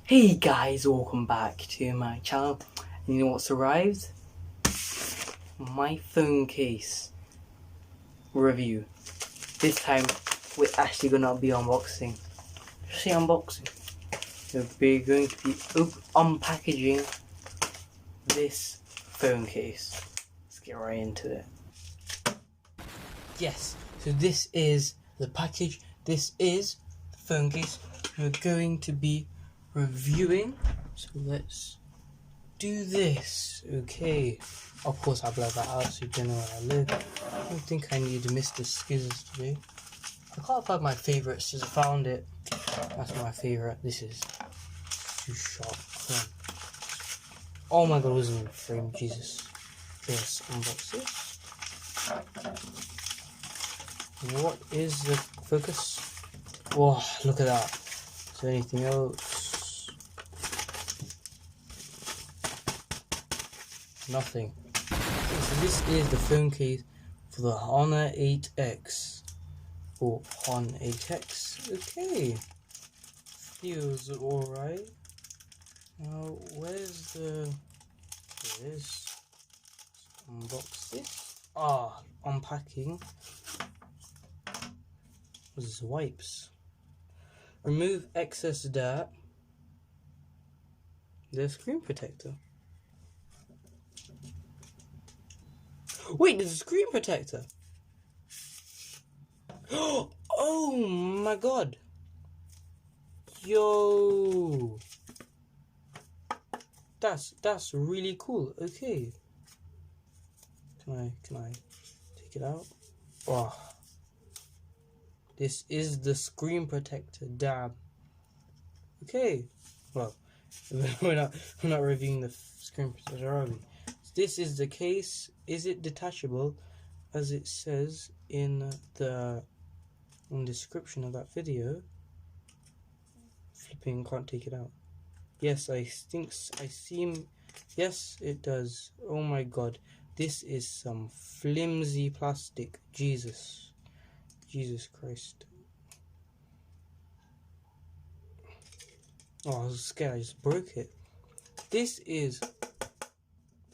Hey guys, welcome back to my channel. And you know what's arrived? My phone case review. This time we're actually gonna be unboxing. Just say unboxing. So we're going to be unpackaging this phone case. Let's get right into it. Yes, so this is the package. This is the phone case we're going to be reviewing. So let's do this. Okay, of course I'll blur that out so you know where I live. I don't think I need Mr. Scissors today. I can't find my favourite scissors. I found it. That's my favourite. This is too sharp. Oh my god, it wasn't in frame. Jesus. Let's unbox this. What is the focus? Whoa, look at that. Is there anything else? Nothing. So this is the phone case for the Honor 8X. Or Hon 8X. Okay. Feels alright. Now, where's the... There it is. Let's unbox this. Unpacking. What is this? Wipes. Remove excess dirt. The screen protector. Wait, there's a screen protector. Oh my god. Yo. That's really cool. Okay. Can I take it out? Oh. This is the screen protector. Damn. Okay. Well, we're not reviewing the screen protector, are we? This is the case. Is it detachable, as it says in the description of that video? Flipping, can't take it out. Yes, I think I seem. Yes, it does. Oh my god, this is some flimsy plastic. Jesus Christ. Oh, I was scared. I just broke it. This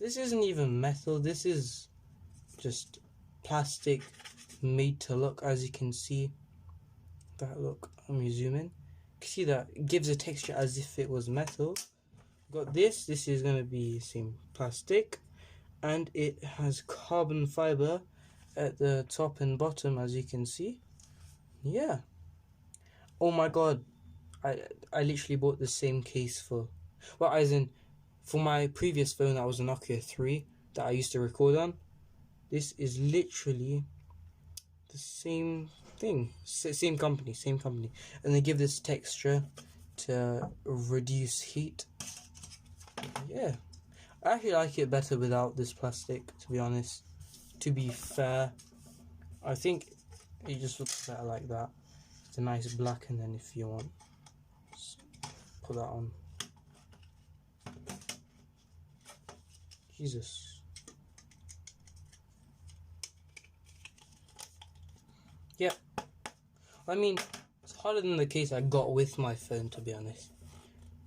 isn't even metal. This is just plastic made to look, as you can see. That look. Let me zoom in. You can see that it gives a texture as if it was metal. Got this. This is gonna be same plastic, and it has carbon fiber at the top and bottom, as you can see. Yeah. Oh my god. I literally bought the same case for, well, as in, for my previous phone that was a Nokia 3 that I used to record on. This is literally the same thing, same company, and they give this texture to reduce heat. Yeah, I actually like it better without this plastic, to be honest. To be fair, I think it just looks better like that. It's a nice black, and then if you want, just put that on. Jesus. Yeah. I mean, it's harder than the case I got with my phone, to be honest.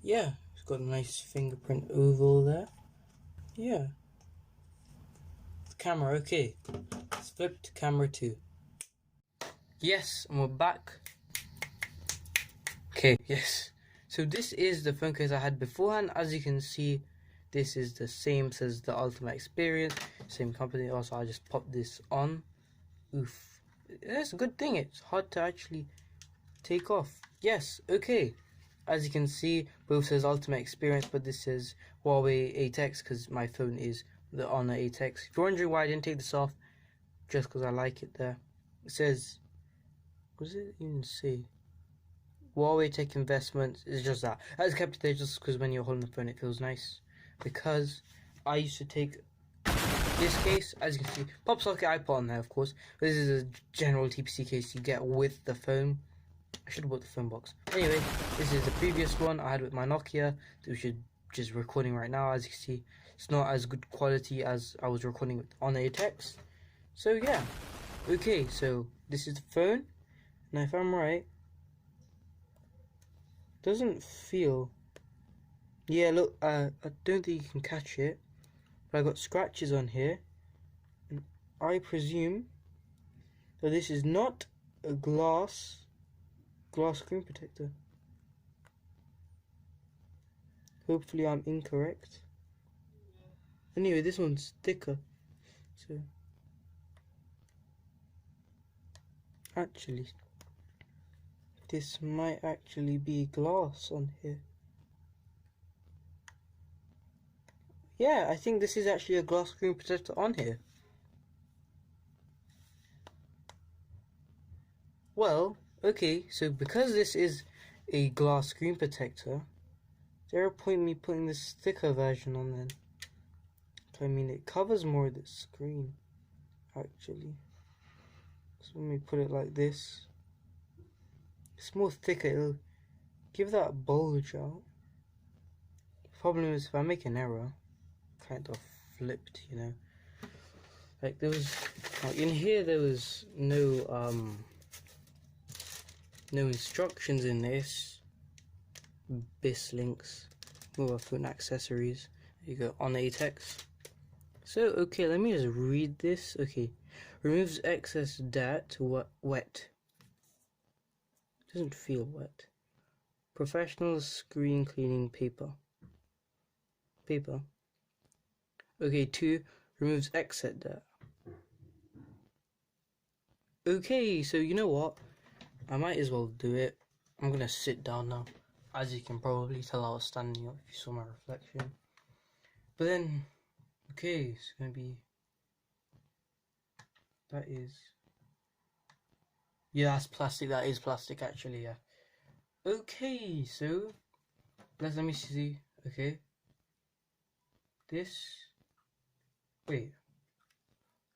Yeah, it's got a nice fingerprint oval there. Yeah. The camera, okay. Let's flip to camera 2. Yes, and we're back. Okay, yes. So this is the phone case I had beforehand. As you can see, this is the same, says the Ultimate Experience, same company. Also, I just popped this on. Oof. That's a good thing. It's hard to actually take off. Yes, okay. As you can see, both says Ultimate Experience, but this says Huawei 8X because my phone is the Honor 8X. If you're wondering why I didn't take this off, just because I like it there. It says, what does it even say? Huawei Tech Investments. It's just that. I just kept it there just because when you're holding the phone it feels nice. Because I used to take this case, as you can see, pop socket I put on there, of course. But this is a general TPC case you get with the phone. I should have bought the phone box. Anyway, this is the previous one I had with my Nokia, which is just recording right now. As you can see, it's not as good quality as I was recording with on 8X. So yeah, Okay, so this is the phone. Now if I'm right, doesn't feel... Yeah, look, I don't think you can catch it, but I got scratches on here, and I presume that this is not a glass screen protector. Hopefully I'm incorrect. Anyway, this one's thicker, so actually this might actually be glass on here. Yeah, I think this is actually a glass screen protector on here. Well, okay, so because this is a glass screen protector, is there a point in me putting this thicker version on then? I mean, it covers more of the screen, actually. So when we put it like this, it's more thicker, it'll give that bulge out. The problem is if I make an error, kind of flipped, you know. Like there was, like in here there was no instructions in this. BIS links, mobile phone accessories. There you go, on ATEX. So okay, let me just read this. Okay, removes excess dirt. Wet. Doesn't feel wet. Professional screen cleaning paper. Okay, 2, removes excess dirt. Okay, so you know what? I might as well do it. I'm gonna sit down now. As you can probably tell, I was standing up if you saw my reflection. But then, okay, it's gonna be... That is... Yeah, that's plastic. That is plastic, actually, yeah. Okay, so... Let me see. Okay. This... Wait.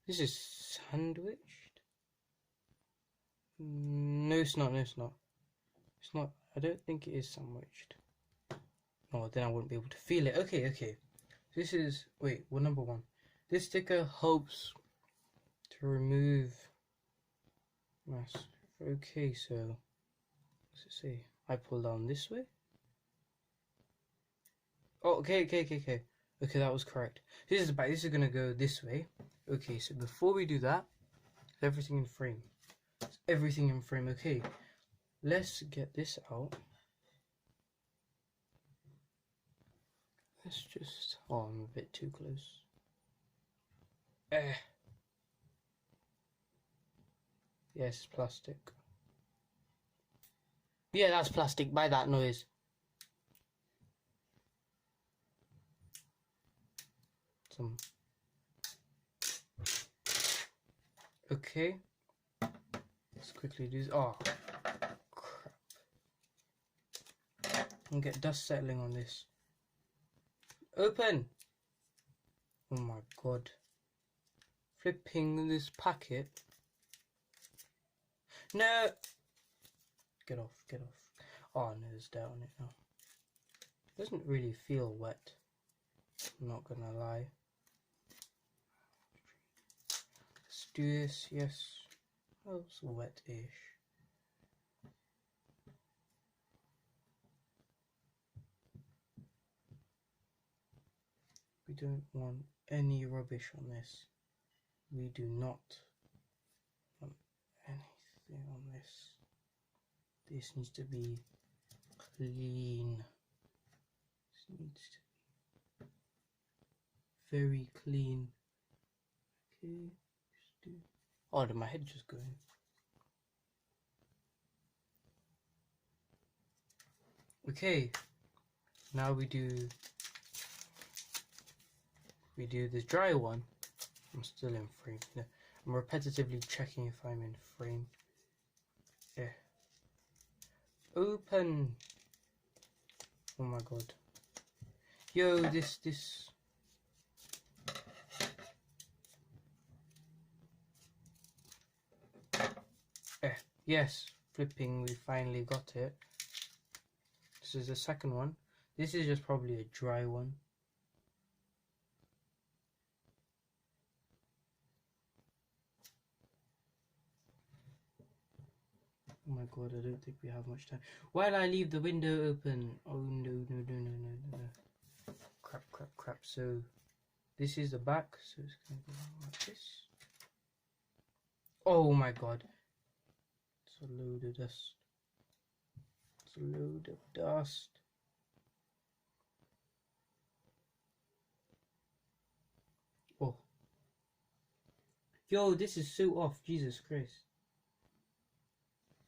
This is sandwiched? No, it's not. It's not. I don't think it is sandwiched. Oh, then I wouldn't be able to feel it. Okay. This is... Wait, well, number 1. This sticker helps to remove mask. Okay, so... What's it say? I pull down this way? Oh, okay. Okay, that was correct. This is back. This is gonna go this way. Okay, so before we do that, everything in frame. Everything in frame. Okay, let's get this out. Let's just... Oh, I'm a bit too close. Yes, plastic. Yeah, that's plastic by that noise. Okay. Let's quickly do this. Oh, crap. And get dust settling on this. Open! Oh my god. Flipping this packet. No! Get off. Oh no, there's dirt on it now. It doesn't really feel wet. I'm not gonna lie. Let's do this, yes. Oh, it's wet-ish. We don't want any rubbish on this. We do not want anything on this. This needs to be clean. This needs to be very clean. Okay, just do... Oh, did my head just go in? Okay, now we do the dry one. I'm still in frame. No, I'm repetitively checking if I'm in frame. Yeah. Open. Oh my god. Yo, this. Yes, flipping, we finally got it. This is the second one. This is just probably a dry one. my god, I don't think we have much time. While I leave the window open. Oh no. Crap. So this is the back, so it's gonna go like this. Oh my god. It's a load of dust. It's a load of dust. Oh. Yo, this is so off, Jesus Christ.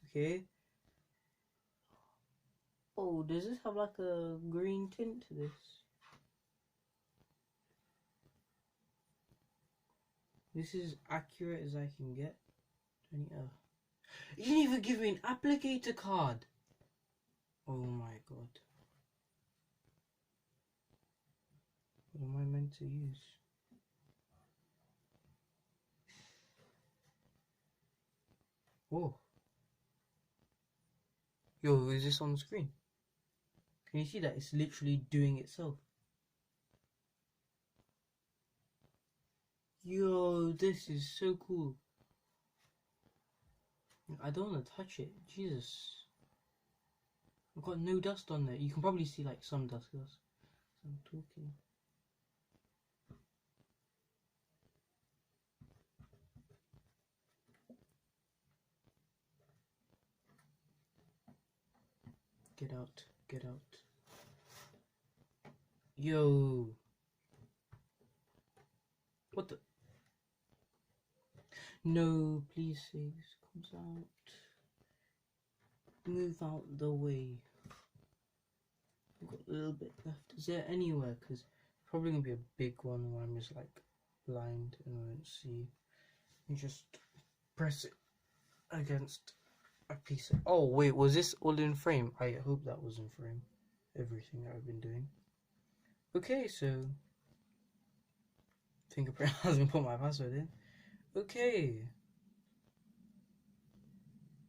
Okay. Oh, does this have like a green tint to this? This is accurate as I can get. You didn't even give me an applicator card. Oh my god. What am I meant to use? Oh. Yo, is this on the screen? Can you see that? It's literally doing itself. Yo, this is so cool. I don't want to touch it. Jesus. I've got no dust on there. You can probably see like some dust as I'm talking. Get out. Yo. What the? No, please say this comes out. Move out the way. I've got a little bit left. Is there anywhere? Because it's probably going to be a big one where I'm just like blind and I won't see. You just press it against a piece of... Oh, wait, was this all in frame? I hope that was in frame. Everything that I've been doing. Okay, so... Fingerprint hasn't put my password in. Okay.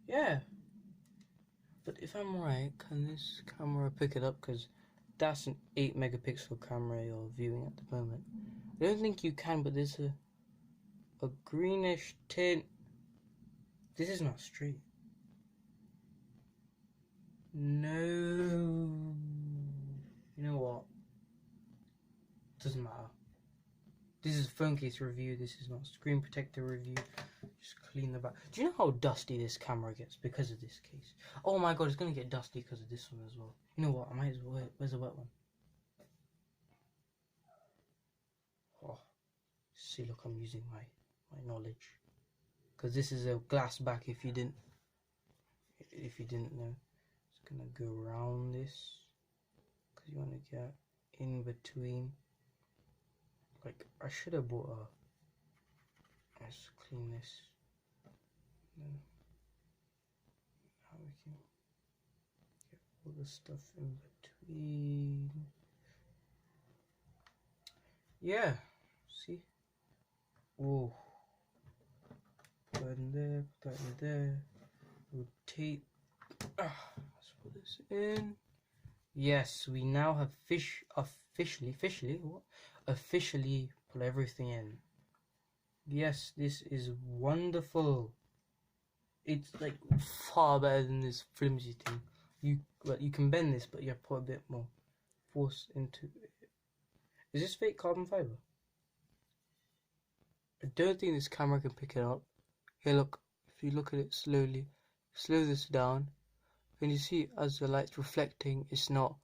Yeah. But if I'm right, can this camera pick it up? Because that's an 8 megapixel camera you're viewing at the moment. I don't think you can, but there's a greenish tint. This is not straight. No. You know what? Doesn't matter. This is a phone case review. This is not screen protector review. Just clean the back. Do you know how dusty this camera gets because of this case? Oh my god, it's gonna get dusty because of this one as well. You know what? I might as well. Where's the wet one? Oh, see, look, I'm using my knowledge. Because this is a glass back. If you didn't know, it's gonna go around this. Because you want to get in between. Like, I should have bought a... Let's clean this. Then now we can get all the stuff in between. Yeah, see? Whoa. Put that in there, put that in there. Rotate. Let's put this in. Yes, we now have officially put everything in. Yes, this is wonderful. It's like far better than this flimsy thing. You can bend this, but you have to put a bit more force into it. Is this fake carbon fiber? I don't think this camera can pick it up. Here, look. If you look at it slowly, slow this down. When you see as the light's reflecting, it's not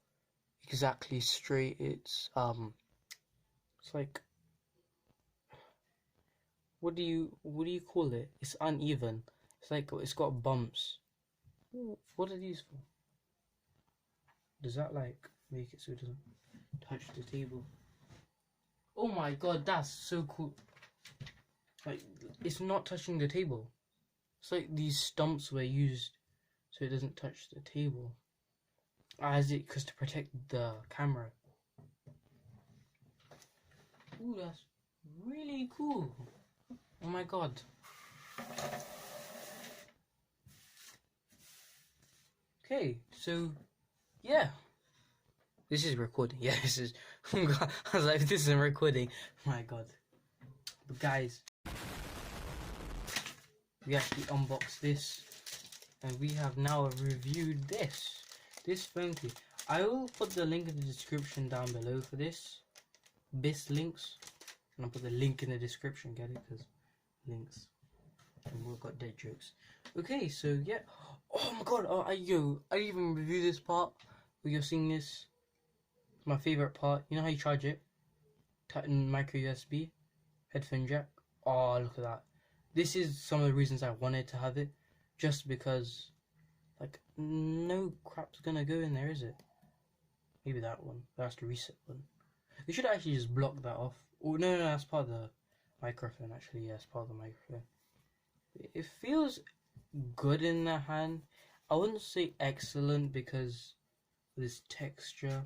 exactly straight. It's like, what do you call it? It's uneven. It's like it's got bumps. What are these for? Does that like make it so it doesn't touch the table? Oh my god, that's so cool. Like, it's not touching the table. It's like these stumps were used so it doesn't touch the table. As it, because to protect the camera. Ooh, that's really cool. Oh my god. Okay, so yeah. This is recording. Yeah, this is. I was like, this isn't recording. My god. But guys, we actually unboxed this. and we have now reviewed this phone case. I will put the link in the description down below for this links, and I'll put the link in the description, get it, because links, and we've got dead jokes. Okay, so yeah, oh my god, I didn't even review this part where you're seeing this. It's my favorite part. You know how you charge it? Titan micro USB headphone jack. Oh, look at that. This is some of the reasons I wanted to have it, just because, like, no crap's gonna go in there, is it? Maybe that one. That's the reset one. They should actually just block that off. Oh, no, that's part of the microphone, actually. Yeah, it's part of the microphone. It feels good in the hand. I wouldn't say excellent because of this texture.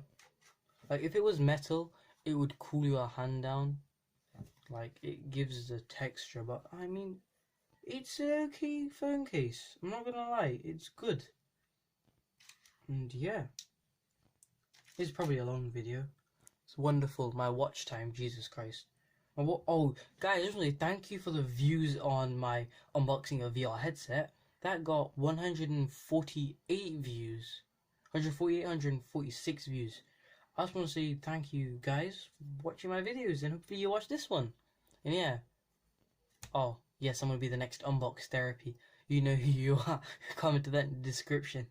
Like, if it was metal, it would cool your hand down. Like, it gives the texture, but I mean, it's an okay phone case. I'm not gonna lie, it's good. And yeah, it's probably a long video. It's wonderful. My watch time, Jesus Christ. Oh, guys, definitely thank you for the views on my unboxing of VR headset. That got 148 views. 146 views. I just want to say thank you guys for watching my videos, and hopefully you watch this one. And yeah. Oh, yes, I'm going to be the next Unbox Therapy. You know who you are. Comment to that in the description.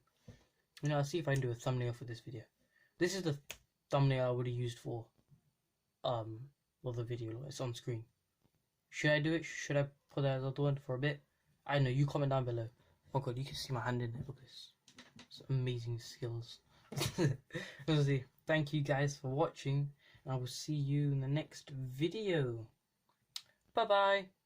You know, I'll see if I can do a thumbnail for this video. This is the thumbnail I would have used for the video. It's on screen. Should I do it? Should I put that as other one for a bit? I don't know. You comment down below. Oh god, you can see my hand in it. Look at this. It's amazing skills. Honestly, thank you guys for watching, and I will see you in the next video. Bye bye.